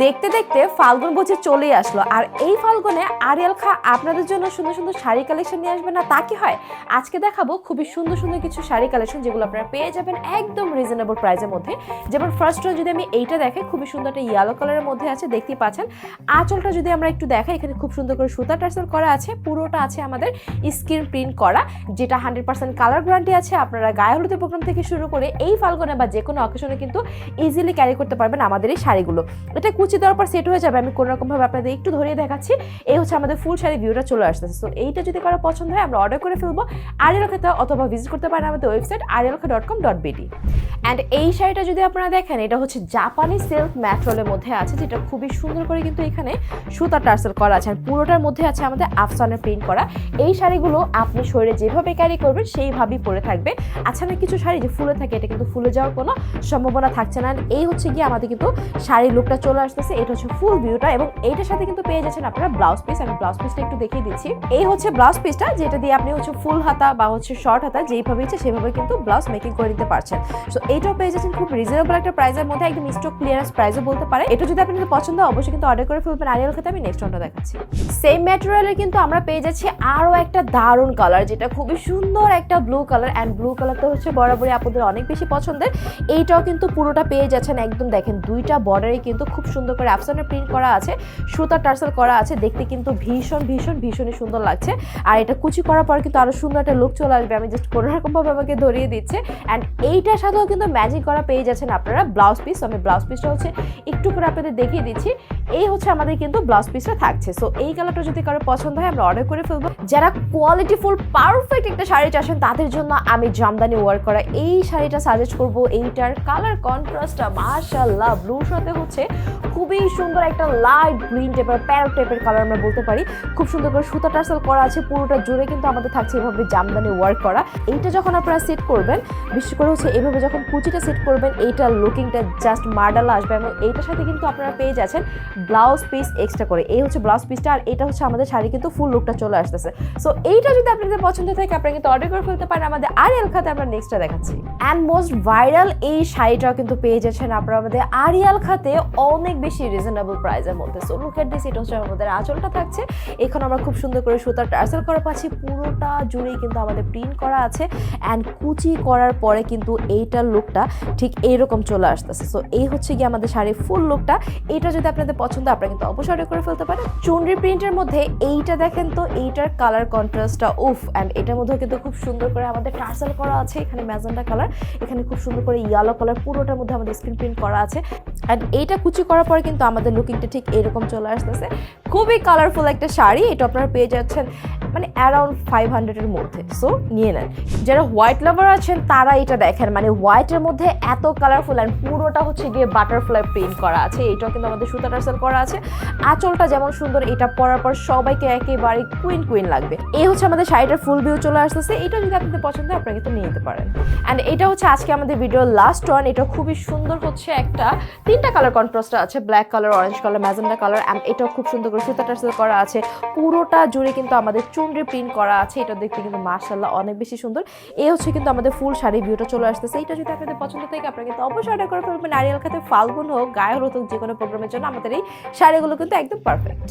দেখতে দেখতে ফাল্গুন বুঝে চলেই আসলো, আর এই ফাল্গুনে আরিয়াল খা আপনাদের জন্য সুন্দর সুন্দর শাড়ি কালেকশন নিয়ে আসবে না তা কি হয়। আজকে দেখাবো খুবই সুন্দর সুন্দর কিছু শাড়ি কালেকশন যেগুলো আপনারা পেয়ে যাবেন একদম রিজনেবল প্রাইসের মধ্যে। যেমন ফার্স্ট ওয়ান যদি আমি এইটা দেখাই, খুবই সুন্দর একটা ইয়েলো কালারের মধ্যে আছে, দেখতেই পাচ্ছেন। আঁচলটা যদি আমরা একটু দেখাই, এখানে খুব সুন্দর করে সুতা টার্সেল করা আছে, পুরোটা আছে আমাদের স্ক্রিন প্রিন্ট করা, যেটা 100% কালার গ্যারান্টি আছে। আপনারা গায়ে হলুদের প্রোগ্রাম থেকে শুরু করে এই ফাল্গুনে বা যে কোনো অকেশনে কিন্তু ইজিলি ক্যারি করতে পারবেন আমাদের এই শাড়িগুলো। এটা কুচি দেওয়ার পর সেট হয়ে যাবে। আমি কোনো রকমভাবে আপনাদের একটু ধরিয়ে দেখাচ্ছি। এই হচ্ছে আমাদের ফুল শাড়ি ভিউটা চলে আসতেছে। সো এইটা যদি কারো পছন্দ হয় আমরা অর্ডার করে ফেলবো আরিয়াল খাতে, অথবা ভিজিট করতে পারেন আমাদের ওয়েবসাইট arialkha.com.bd। অ্যান্ড এই শাড়িটা যদি আপনারা দেখেন, এটা হচ্ছে জাপানি সিল্ক ম্যাটেরিয়ালের মধ্যে আছে, যেটা খুবই সুন্দর করে কিন্তু এখানে সুতা টার্সেল করা আছে, আর পুরোটার মধ্যে আছে আমাদের আফসানের প্রিন্ট করা। এই শাড়িগুলো আপনি শরীরে যেভাবে ক্যারি করবেন সেইভাবেই পরে থাকবে। আচ্ছা, না কিছু শাড়ি যে ফুলে থাকে, এটা কিন্তু ফুলে যাওয়ার কোনো সম্ভাবনা থাকছে না। এই হচ্ছে গিয়ে আমাদের কিন্তু শাড়ির লুকটা চলে আসতেছে। এটা হচ্ছে ফুল ভিউটা, এবং এইটার সাথে কিন্তু পেয়ে যাচ্ছেন আপনারা ব্লাউজ পিস। আমি ব্লাউজ পিসটা একটু দেখিয়ে দিচ্ছি। এই হচ্ছে ব্লাউজ পিসটা, যেটা দিয়ে আপনি হচ্ছে ফুল হাতা বা হচ্ছে শর্ট হাতা যেইভাবে ইচ্ছে সেভাবে কিন্তু ব্লাউজ মেকিং করে দিতে পারছেন। সো এইটাও পেয়ে যাচ্ছেন খুব রিজনেবল একটা প্রাইসের মধ্যে, একদম স্টক ক্লিয়ারেন্স প্রাইসও বলতে পারে। এটা যদি আপনাদের পছন্দ হয় অবশ্যই কিন্তু অর্ডার করে ফেলবেন আরিয়াল খাতে। আমি নেক্সট ওয়ানটা দেখাচ্ছি। সেম ম্যাটেরিয়ালের কিন্তু আমরা পেয়ে যাচ্ছি আরো একটা দারুণ কালার, যেটা খুবই সুন্দর একটা ব্লু কালার। অ্যান্ড ব্লু কালারটা হচ্ছে বরাবরই আপনাদের অনেক বেশি পছন্দের। এইটাও কিন্তু পুরোটা পেয়ে যাচ্ছেন একদম, দেখেন দুইটা বর্ডারে কিন্তু খুব সুন্দর করে আফসানের প্রিন্ট করা আছে, সুতা টার্সেল করা আছে, দেখতে কিন্তু ভীষণ ভীষণ ভীষণই সুন্দর লাগছে। আর এটা কুচি করার পর কিন্তু আরো সুন্দর একটা লুক চলে আসবে। আমি জাস্ট কোনো রকম ভাবে আমাকে ধরিয়ে দিচ্ছে। অ্যান্ড এইটার সাথেও কিন্তু ম্যাজিক করা পেয়ে যাচ্ছেন আপনারা ব্লাউজ পিস। আমি ব্লাউজ পিসটা হচ্ছে একটু করে আপনাদের দেখিয়ে দিচ্ছি। এই হচ্ছে আমাদের কিন্তু ব্লাউজ পিসটা থাকছে। সো এই কালারটা যদি কারো পছন্দ হয় আমরা অর্ডার করে ফেলবো। যারা কোয়ালিটিফুল পারফেক্ট একটা শাড়ি চাচ্ছেন তাদের জন্য আমি জামদানি ওয়ার্ক করা এই শাড়িটা সাজেস্ট করবো। এইটার কালার কন্ট্রাস্টটা মাশাআল্লাহ, ব্লুর সাথে হচ্ছে খুবই সুন্দর একটা লাইট গ্রিন টাইপের প্যারট টাইপের কালার আমরা বলতে পারি। খুব সুন্দর করে সুতা টার্সেল করা আছে, পুরোটা জুড়ে কিন্তু আমাদের থাকছে এভাবে জামদানি ওয়ার্ক করা। এইটা যখন আপনারা সেট করবেন, বিশেষ করে হচ্ছে এইভাবে যখন কুচিটা সেট করবেন, এইটার লুকিংটা জাস্ট মার্ডালা আসবে। এবং এইটার সাথে কিন্তু আপনারা পেয়ে যাচ্ছেন ব্লাউজ পিস এক্সট্রা করে। এই হচ্ছে ব্লাউজ পিসটা, আর এটা হচ্ছে আমাদের শাড়ি কিন্তু ফুল লুকটা চলে আসতেছে। সো এইটা যদি আপনাদের পছন্দ থাকে আপনারা কিন্তু অর্ডার করে ফেলতে পারেন আমাদের আরিয়াল খাতে। আমরা নেক্সটটা দেখাচ্ছি। অ্যান্ড মোস্ট ভাইরাল এই শাড়িটাও কিন্তু পেয়ে যাচ্ছেন আপনারা আমাদের আরিয়াল খাতে অনেক বেশি রিজনেবল প্রাইসের মধ্যে। So look at this. এটা হচ্ছে আমাদের আঁচলটা থাকছে, এখন আমরা খুব সুন্দর করে সুতার টার্সেল করা পাচ্ছি, পুরোটা জুড়েই কিন্তু আমাদের প্রিন্ট করা আছে। অ্যান্ড কুচি করার পরে কিন্তু এইটার লুকটা ঠিক এইরকম চলে আসতেছে। সো এই হচ্ছে গিয়ে আমাদের শাড়ির ফুল লুকটা। এইটা যদি আপনাদের পছন্দ আপনারা কিন্তু অবশ্যই অর্ডার করে ফেলতে পারেন। চুনরি প্রিন্টের মধ্যে এইটা দেখেন তো, এইটার কালার কন্ট্রাস্টটা উফ। অ্যান্ড এটার মধ্যেও কিন্তু খুব সুন্দর করে আমাদের টার্সেল করা আছে। এখানে ম্যাজেন্টা কালার, এখানে খুব সুন্দর করে ইয়েলো কালার, পুরোটার মধ্যে আমাদের স্ক্রিন প্রিন্ট করা আছে। অ্যান্ড এইটা কুচি করার পরে কিন্তু আমাদের লুকিংটা ঠিক এরকম চলে আসতেছে। খুবই কালারফুল একটা শাড়ি। এটা আপনারা পেয়ে যাচ্ছেন মানে অ্যারাউন্ড 500-এর মধ্যে। সো নিয়ে নেন। যারা হোয়াইট লাভার আছেন তারা এটা দেখেন, মানে হোয়াইটের মধ্যে এত কালারফুল। অ্যান্ড পুরোটা হচ্ছে গিয়ে বাটারফ্লাই প্রিন্ট করা আছে। এটাও কিন্তু আমাদের সুতা টার্সেল করা আছে। আঁচলটা যেমন সুন্দর, এটা পরার পর সবাইকে একেবারে কুইন কুইন লাগবে। এই হচ্ছে আমাদের শাড়িটার ফুল ভিউ চলে আসতেছে। এটা যদি আপনাদের পছন্দ হয় আপনারা কিন্তু নিয়ে নিতে পারেন। অ্যান্ড এটা হচ্ছে আজকে আমাদের ভিডিওর লাস্ট ওয়ান। এটা খুবই সুন্দর হচ্ছে একটা তিনটা কালার কন্ট্রাস্ট আছে, black colour, orange colour, magenta colour. And এটাও খুব সুন্দর করে সুতা টার্সেল করা আছে, পুরোটা জুড়ে কিন্তু আমাদের চুনরি প্রিন্ট করা আছে। এটা দেখতে কিন্তু মাশাআল্লাহ অনেক বেশি সুন্দর। এই হচ্ছে কিন্তু আমাদের ফুল শাড়ি ভিউটা চলে আসতেছে। এটা যদি আপনাদের পছন্দ থাকে আপনারা কিন্তু অবশ্যই অর্ডার করে ফেলবেন আরিয়াল খাতে। ফাল্গুন হোক, গায়ে হলুদ হোক, যে কোনো প্রোগ্রামের জন্য আমাদের এই শাড়িগুলো কিন্তু একদম পারফেক্ট।